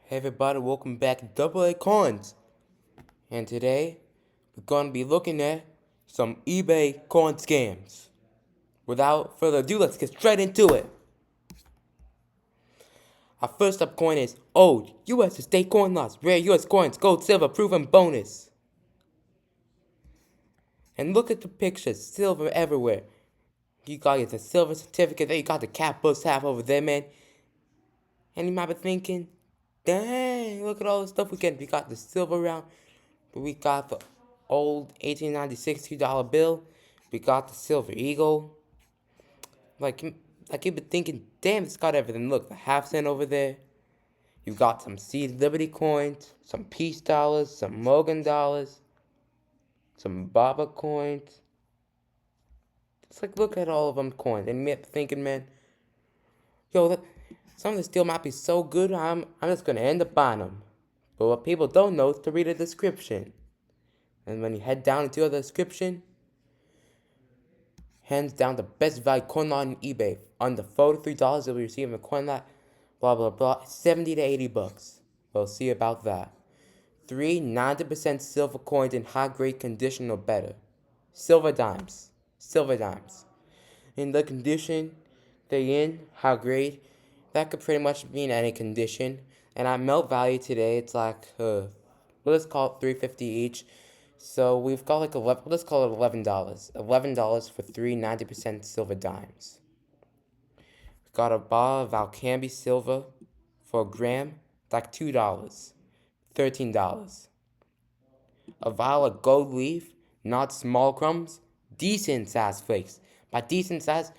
Hey everybody, welcome back to Double A Coins. And today, we're going to be looking at some eBay coin scams. Without further ado, let's get straight into it. Our first up coin is old US estate coin loss, rare US coins, gold, silver, proven bonus. And look at the pictures, silver everywhere. You got the silver certificate there, you got the cap books half over there, man. And you might be thinking, dang, look at all the stuff we get. We got the silver round. We got the old 1896 $2 bill. We got the Silver Eagle. Like you've been thinking, damn, it's got everything. Look, the half cent over there. You've got some Seed Liberty coins, some Peace dollars, some Morgan dollars, some Baba coins. It's like, look at all of them coins. And me thinking, man, yo, some of this deal might be so good, I'm just going to end up buying them. But what people don't know is to read the description. And when you head down into the description, hands down the best value coin lot on eBay. Under $43, you'll be receiving a coin lot, blah blah blah, 70 to 80 bucks. We'll see about that. 3 90% silver coins in high grade condition or better. Silver dimes. Silver dimes. In the condition they're in, high grade, that could pretty much mean any condition. And at melt value today, it's like, let's call it $3.50 each. So we've got like let's call it $11. $11 for 3 90% silver dimes. We've got a bar of Alcambi silver for a gram, like $2. $13. A vial of gold leaf, not small crumbs, decent size flakes. By decent size,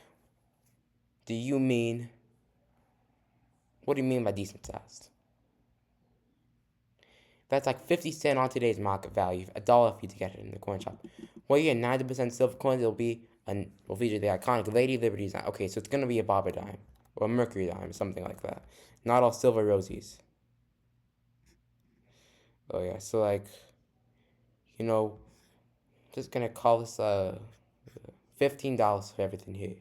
what do you mean by decent size? That's like 50 cents on today's market value, $1 for you to get it in the coin shop. Well, you get 90% silver coins, it'll feature the iconic Lady Liberty design. Okay, so it's gonna be a Baba dime or a Mercury dime, something like that. Not all silver rosies. Oh yeah, so like, just gonna call this $15 for everything here.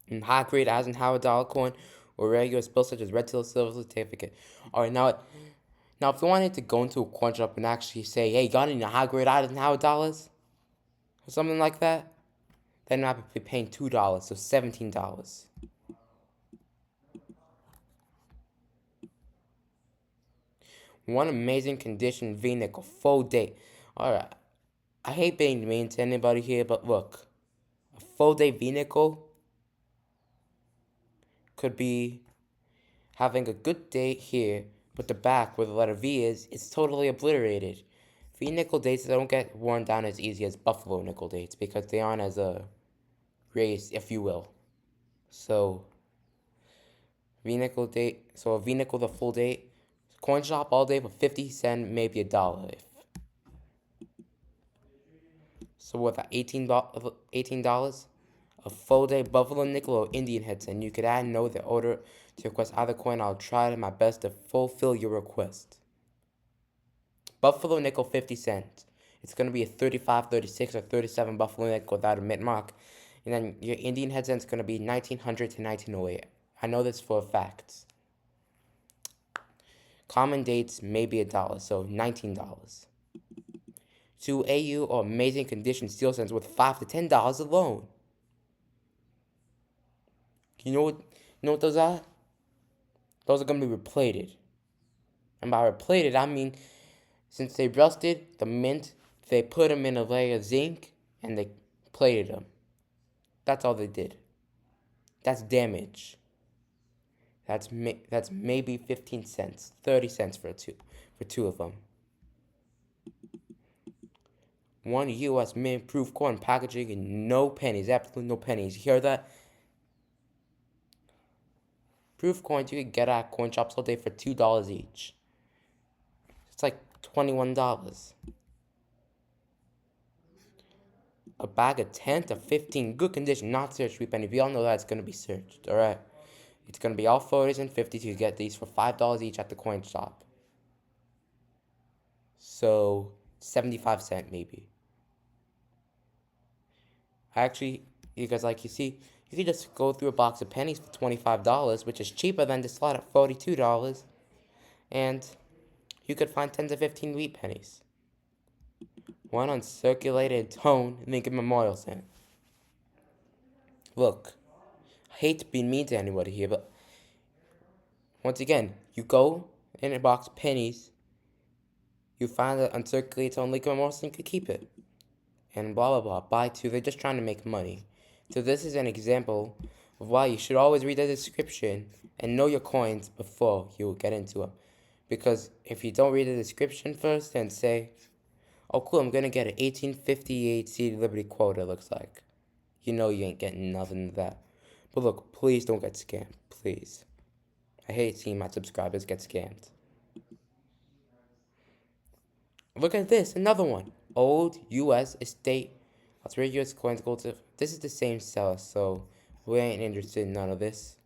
And high grade Eisenhower dollar coin or regular bills such as red silver certificate. Alright, now, if you wanted to go into a coin shop and actually say, hey, got any high grade Eisenhower dollars? Or something like that, then I would be paying $2, so $17. One amazing condition V-nickel, full date. Alright, I hate being mean to anybody here, but look, a full day V-nickel could be having a good date here, but the back where the letter V is, it's totally obliterated. V nickel dates don't get worn down as easy as buffalo nickel dates because they aren't as raised, if you will. So a V nickel the full date, coin shop all day for 50 cents, maybe $1. So with $18, a full day buffalo nickel or Indian head cent, you could add no the order to request either coin. I'll try my best to fulfill your request. Buffalo nickel 50 cents. It's going to be a 35, 36, or 37 buffalo nickel without a mint mark. And then your Indian head cent is going to be 1900 to 1908. I know this for a fact. Common dates maybe $1, so $19. 2 AU or amazing condition steel cents worth $5 to $10 alone. You know what those are? Those are going to be replated. And by replated, I mean, since they rusted, the mint, they put them in a layer of zinc, and they plated them. That's all they did. That's damage. That's maybe 15 cents, 30 cents for two of them. One U.S. mint-proof coin packaging and no pennies, absolutely no pennies. You hear that? Proof coins you can get at coin shops all day for $2 each. It's like $21. A bag of 10 to 15, good condition, not searched repenny. We all know that it's going to be searched, alright? It's going to be all 40s and 50s. You get these for $5 each at the coin shop. So, 75 cents maybe. Actually, because like you see, You could just go through a box of pennies for $25, which is cheaper than the slot at $42, and you could find 10 to 15 wheat pennies. One uncirculated tone Lincoln Memorial Center. Look, I hate to be mean to anybody here, but once again, you go in a box of pennies, you find an uncirculated tone Lincoln Memorial Center, you could keep it. And blah blah blah. Buy two. They're just trying to make money. So this is an example of why you should always read the description and know your coins before you get into them. Because if you don't read the description first and say, oh cool, I'm gonna get an 1858 Seed Liberty quota, looks like, you know you ain't getting nothing of that. But look, please don't get scammed. Please. I hate seeing my subscribers get scammed. Look at this, another one. Old U.S. estate. That's where U.S. coins go to. This is the same seller, so we ain't interested in none of this.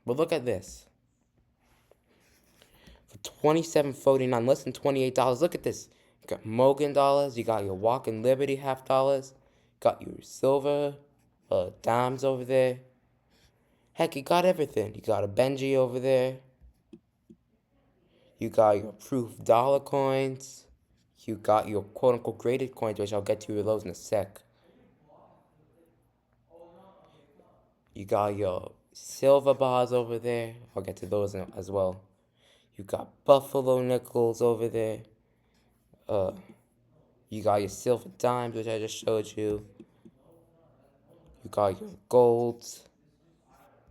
But look at this. For $27.49, less than $28. Look at this. You got Morgan dollars. You got your Walking Liberty $half. Got your silver, dimes over there. Heck, you got everything. You got a Benji over there. You got your proof dollar coins. You got your quote-unquote graded coins, which I'll get to those in a sec. You got your silver bars over there. I'll get to those as well. You got buffalo nickels over there. You got your silver dimes, which I just showed you. You got your golds,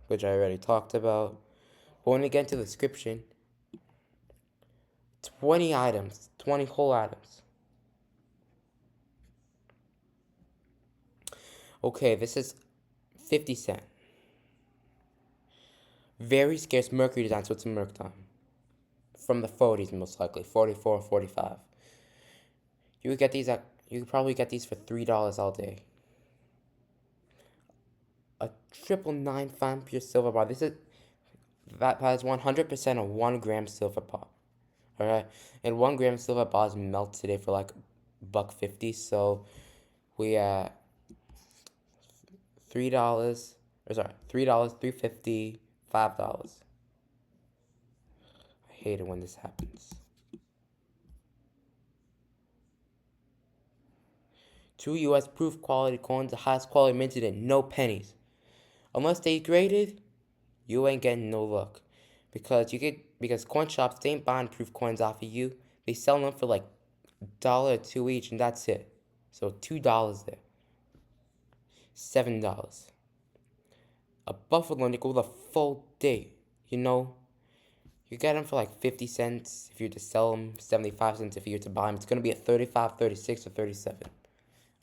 which I already talked about. But when we get into the description, 20 items, 20 whole items. Okay, this is 50 cents. Very scarce mercury design, so it's a merc time. From the 40s, most likely, 44, 45. You could probably get these for $3 all day. A 999 fine pure silver bar. That has 100% of 1 gram silver bar. Alright, and 1 gram silver bars melt today for like $1.50. So we at $3, $3.50, $5. I hate it when this happens. 2 U.S. proof quality coins, the highest quality minted in no pennies. Unless they graded, you ain't getting no luck. Because coin shops, they ain't buying proof coins off of you. They sell them for like $1 or $2 each, and that's it. So $2 there. $7. A buffalo nickel with a full date. You know, you get them for like 50 cents if you're to sell them, 75 cents if you're to buy them. It's gonna be at 35, 36, or 37.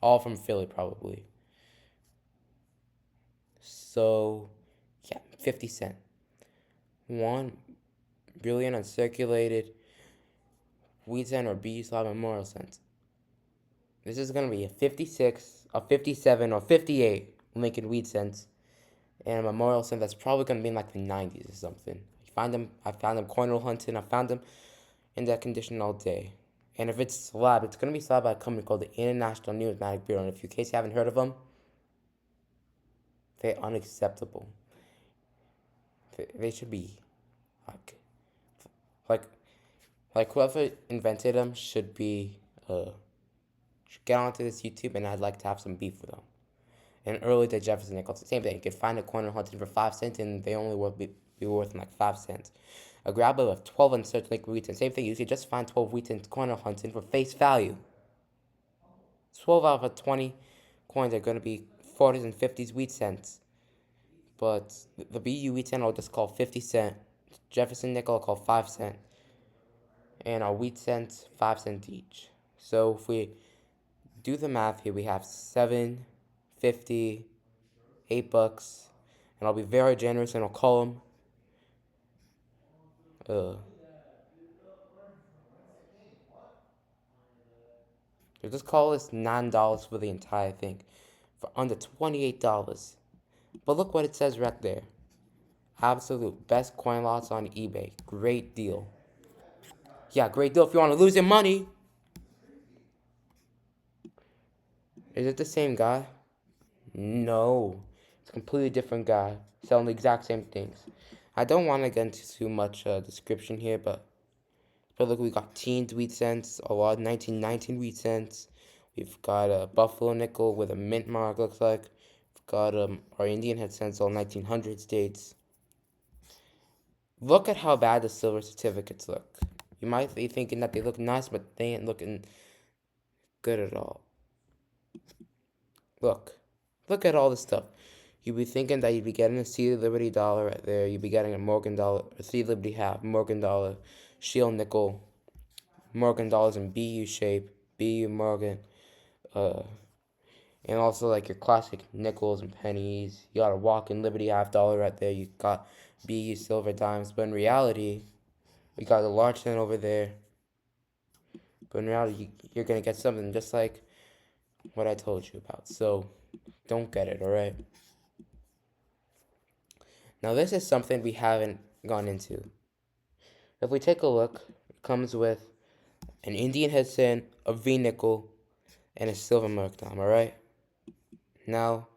All from Philly, probably. So, yeah, 50 cents. 1 billion uncirculated wheat cent or B slot memorial cents. This is going to be a 56, a 57, or 58 Lincoln wheat cents. And a memorial cent that's probably going to be in like the 90s or something. I found them coin roll hunting. I found them in that condition all day. And if it's slab, it's going to be slab by a company called the International Numismatic Bureau. And if in case you haven't heard of them, they're unacceptable. They should be like whoever invented them should get onto this YouTube, and I'd like to have some beef with them. And early to Jefferson Nichols, the same thing. You could find a coin hunting for 5 cents, and they only would be worth like 5 cents. A grabber of 12 uncertain wheat cents, same thing. You could just find 12 wheat cents coin hunting for face value. 12 out of 20 coins are going to be 40s and 50s wheat cents. But the BU wheat cent I'll just call 50 cent. Jefferson nickel I'll call 5 cent. And our wheat cents 5 cents each. So if we do the math here, we have 7, 50, $8, and I'll be very generous and I'll call them. We'll just call this $9 for the entire thing, for under $28. But look what it says right there. Absolute best coin lots on eBay. Great deal. Yeah, great deal if you want to lose your money. Is it the same guy? No, it's a completely different guy selling the exact same things. I don't want to get into too much description here, but look, we got teens wheat cents, a lot of 1919 wheat cents. We've got a buffalo nickel with a mint mark, looks like. We've got our Indian head cents, all 1900 states. Look at how bad the silver certificates look. You might be thinking that they look nice, but they ain't looking good at all. Look at all this stuff. You'd be thinking that you'd be getting a Seed Liberty dollar right there. You'd be getting a Morgan dollar, a Seed Liberty half, Morgan dollar, Shield nickel, Morgan dollars in BU shape, BU Morgan, uh, and also like your classic nickels and pennies. You got a Walking Liberty half dollar right there. You got BU silver dimes, but in reality, we got a large cent over there. But in reality, you're gonna get something just like what I told you about. So don't get it, alright? Now this is something we haven't gone into. If we take a look, it comes with an Indian head cent, a V nickel, and a silver merc dime, alright? Now,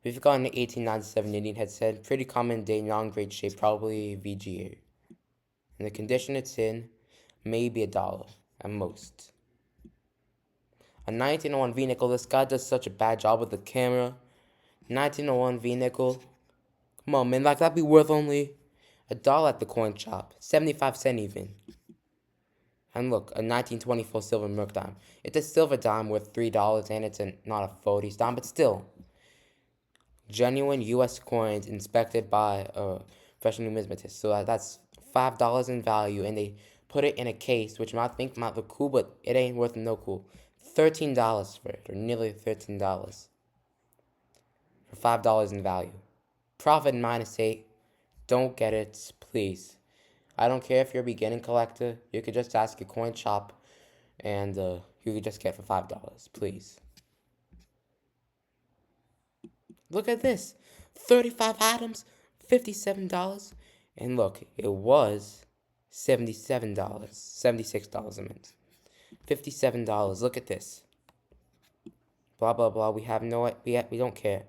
we've got an 1897 Indian head cent, pretty common day, non-grade shape, probably VGA. And the condition it's in, maybe $1 at most. A 1901 V nickel, this guy does such a bad job with the camera. 1901 V nickel, come on man, like that'd be worth only $1 at the coin shop, 75 cents even. And look, a 1924 silver merc dime. It's a silver dime worth $3, and it's not a 40s dime, but still. Genuine U.S. coins inspected by a professional numismatist. So that's $5 in value, and they put it in a case, which might look cool, but it ain't worth no cool. $13 for it, or nearly $13 for $5 in value. Profit -8. Don't get it, please. I don't care if you're a beginning collector. You could just ask your coin shop, and you could just get it for $5, please. Look at this, 35 items, $57. And look, it was $77, $76 I meant. $57. Look at this. Blah blah blah. We have no, we don't care.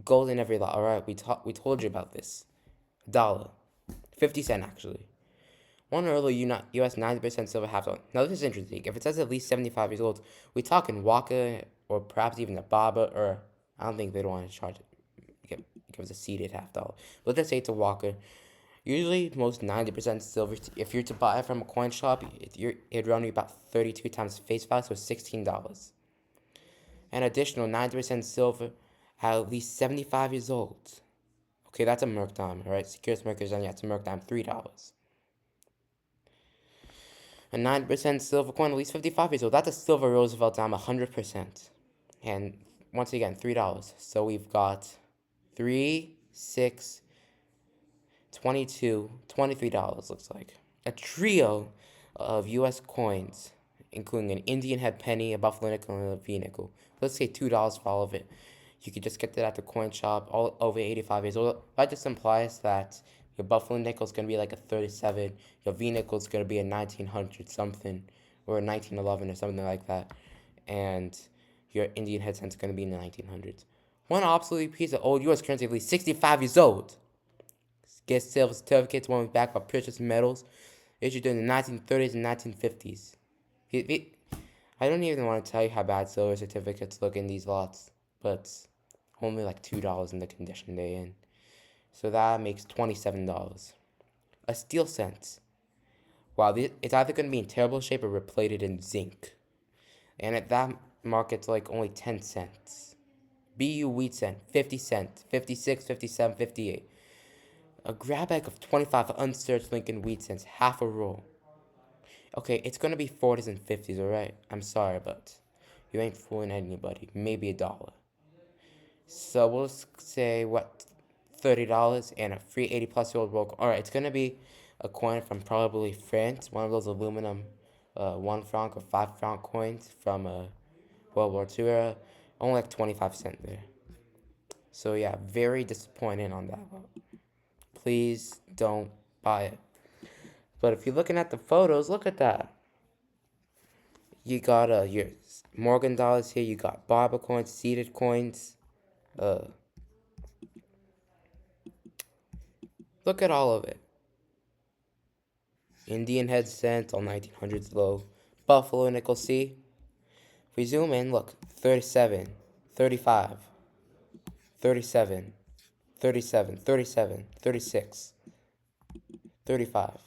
Gold in every lot. All right, we told you about this. $1, 50 cents actually. One earlier U.S. 90% silver half dollar. Now this is interesting. If it says at least 75 years old, we talking Waka or perhaps even a Baba, or I don't think they'd want to charge it. Give us a seeded half dollar. But let's say it's a Walker. Usually, most 90% silver. If you're to buy it from a coin shop, it'd run you about 32 times face value, so $16. An additional 90% silver at least 75 years old. Okay, that's a merc dime, alright? Securus mercers, and yeah, it's a merc dime, $3. A 9% silver coin, at least 55 years old. That's a silver Roosevelt dime, 100%. And once again, $3. So we've got 3, 6, 22, $23 looks like. A trio of U.S. coins, including an Indian head penny, a buffalo nickel, and a V nickel. Let's say $2 for all of it. You could just get that at the coin shop, all over 85 years old. That just implies that your buffalo nickel is going to be like a 37, your V nickel is going to be a 1900 something, or a 1911 or something like that, and your Indian head cent is going to be in the 1900s. One obsolete piece of old U.S. currency, at least 65 years old. Get silver certificates, one backed by precious metals, issued during the 1930s and 1950s. I don't even want to tell you how bad silver certificates look in these lots, but only like $2 in the condition they're in. So that makes $27. A steel cent. Wow, it's either going to be in terrible shape or replated in zinc. And at that market's like only 10 cents. BU wheat cent, 50 cents, 56, 57, 58. A grab bag of 25 unsearched Lincoln wheat cents, half a roll. Okay, it's going to be 40s and 50s, alright? I'm sorry, but you ain't fooling anybody. Maybe $1. So we'll say, what, $30 and a free 80-plus-year-old roll. Alright, it's going to be a coin from probably France, one of those aluminum 1 franc or 5 franc coins from World War II era. Only like 25 cents there. So yeah, very disappointed on that one. Please don't buy it. But if you're looking at the photos, look at that. You got your Morgan dollars here. You got Barber coins, seeded coins. Uh, Look at all of it. Indian head cents, all 1900s low. Buffalo nickel C. If we zoom in, look, 37, 35, 37, 37, 37, 36, 35.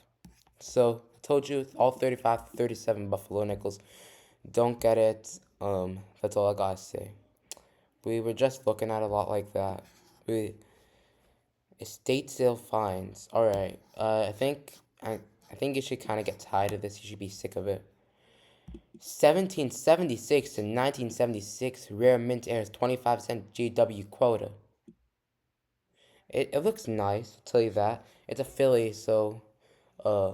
So, I told you, all 35 to 37 Buffalo nickels. Don't get it. That's all I gotta say. We were just looking at a lot like that. We estate sale fines. All right. I think you should kind of get tired of this. You should be sick of it. 1776 to 1976 rare mint airs 25-cent GW quota. It looks nice, I'll tell you that. It's a Philly, so uh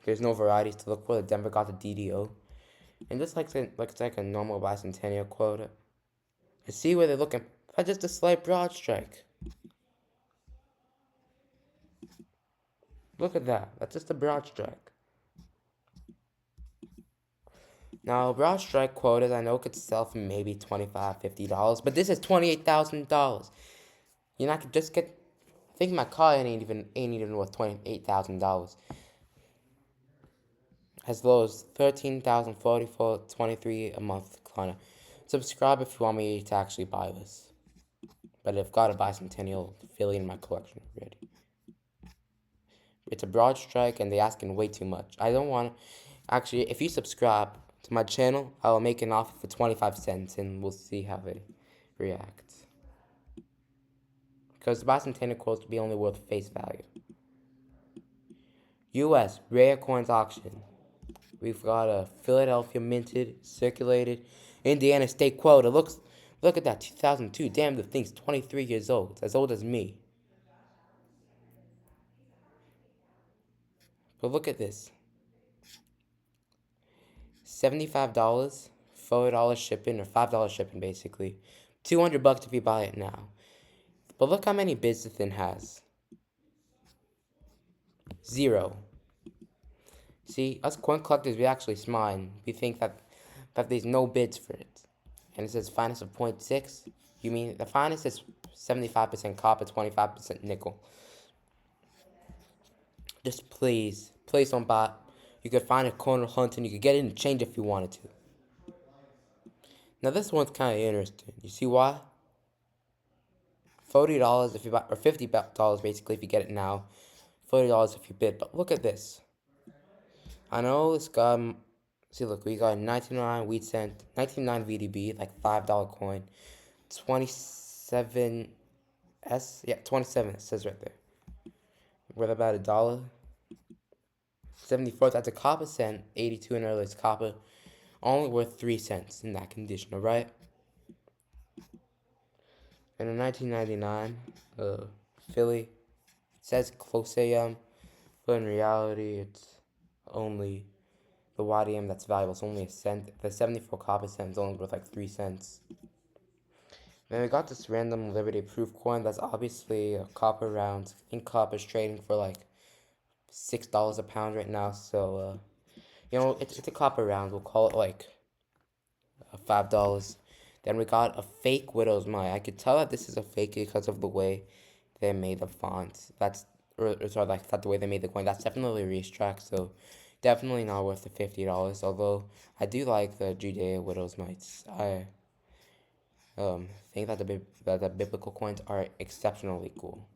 there's no varieties to look for. The Denver got the DDO. And just like it's like a normal bicentennial quota. I see where they're looking. That's just a slight broad strike. Look at that. That's just a broad strike. Now, broad strike quotas I know could sell for maybe $25, $50, but this is $28,000. You're not gonna just get. I think my car ain't even worth $28,000. As low as 13,044.23 a month, Klarna. Subscribe if you want me to actually buy this. But I've got a bicentennial Philly in my collection already. It's a broad strike and they're asking way too much. I don't want. Actually, if you subscribe to my channel, I will make an offer for 25 cents and we'll see how they react. Because the bicentennial quotes will be only worth face value. U.S. Rare Coins Auction. We've got a Philadelphia minted, circulated, Indiana state quota. Look at that, 2002. Damn, the thing's 23 years old. It's as old as me. But look at this. $75, $4 shipping, or $5 shipping basically. $200 if you buy it now. But look how many bids the thing has. 0. See, us coin collectors, we actually smart. We think that there's no bids for it. And it says finest of 0.6. You mean the finest is 75% copper, 25% nickel. Just please don't buy. You could find a corner hunt and you could get it in change if you wanted to. Now this one's kind of interesting. You see why? $40 if you buy, or $50 basically if you get it now. $40 if you bid. But look at this. I know this guy. See, look, we got 1909 wheat cent, 1909 VDB, like $5 coin, 27 S, yeah, 27. It says right there. Worth about $1. 74. That's a copper cent. 82 and earlier is copper. Only worth 3 cents in that condition. All right. And in 1999, Philly, it says close AM, but in reality, it's only the YDM that's valuable. It's only a cent. The 74 copper cent is only worth like 3 cents. Then we got this random Liberty Proof coin that's obviously a copper round. I think copper's trading for like $6 a pound right now. So, it's a copper round. We'll call it like $5. Then we got a fake Widow's Mite. I could tell that this is a fake because of the way they made the font. Sorry, like that's the way they made the coin. That's definitely a racetrack, so definitely not worth the $50. Although I do like the Judea Widow's Mites. I think that the biblical coins are exceptionally cool.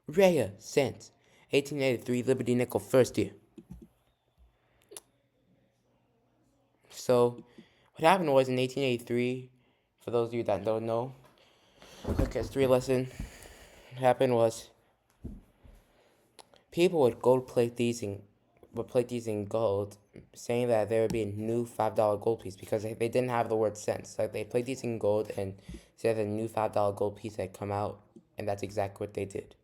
Rhea cents, 1883 Liberty Nickel first year. So, what happened was in 1883, for those of you that don't know, quick history lesson, what happened was people would plate these in gold, saying that there would be a new $5 gold piece because they didn't have the word cents. Like they plate these in gold and said a new $5 gold piece had come out, and that's exactly what they did.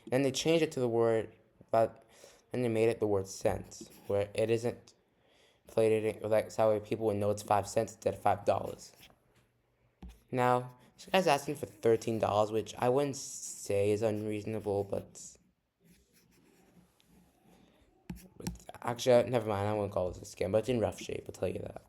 Then they changed it to the word, but then they made it the word cents, where it isn't plated in, like so people would know it's 5 cents instead of $5. Now, this guy's asking for $13, which I wouldn't say is unreasonable, but actually, never mind. I won't call this a scam, but it's in rough shape. I'll tell you that.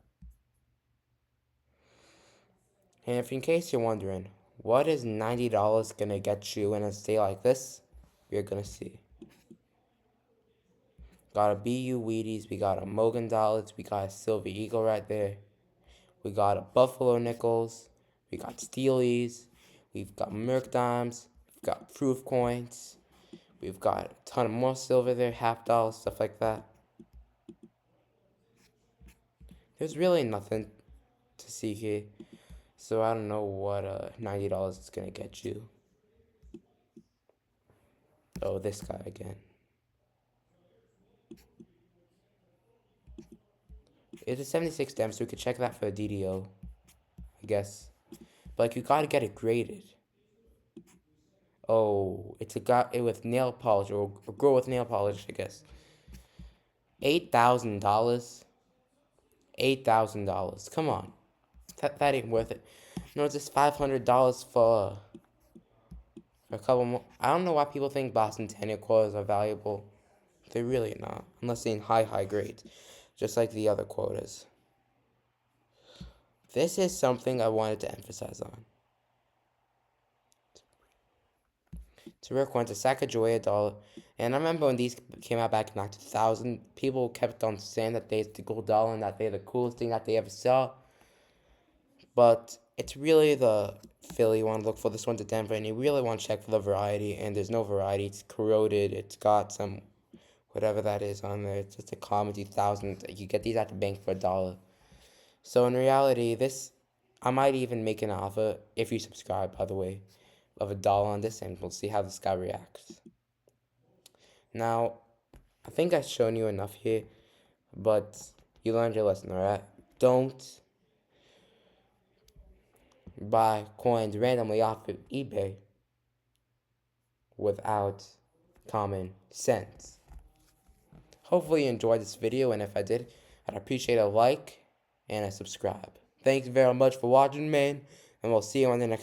And if in case you're wondering, what is $90 gonna get you in a day like this? You're gonna see. Got a BU Wheaties, we got a Mogan Dollars, we got a Silver Eagle right there. We got a Buffalo Nickels, we got Steelies, we've got Merc Dimes, we've got Proof Coins, we've got a ton of more silver there, half dollars, stuff like that. There's really nothing to see here, so I don't know what $90 is gonna get you. Oh, this guy again. It's a 76 damage, so we could check that for a DDO, I guess. But like, you gotta get it graded. Oh, it's a guy with nail polish, or a girl with nail polish, I guess. $8,000. $8,000. Come on, that ain't worth it. No, it's just $500 for a couple more. I don't know why people think Boston Tennier quotas are valuable. They're really not, unless they're in high grades, just like the other quotas. This is something I wanted to emphasize on. It's a rare coin, it's a Sacagawea dollar. And I remember when these came out back in like 2000, people kept on saying that they're the gold dollar and that they're the coolest thing that they ever saw. But it's really the Philly you want to look for. This one's a Denver, and you really want to check for the variety. And there's no variety. It's corroded. It's got some whatever that is on there. It's just a common 2000. You get these at the bank for $1. So in reality, this I might even make an offer if you subscribe, by the way, of $1 on this, and we'll see how this guy reacts. Now, I think I've shown you enough here, but you learned your lesson, alright? Don't buy coins randomly off of eBay without common sense. Hopefully you enjoyed this video, and if I did, I'd appreciate a like and a subscribe. Thanks very much for watching, man, and we'll see you on the next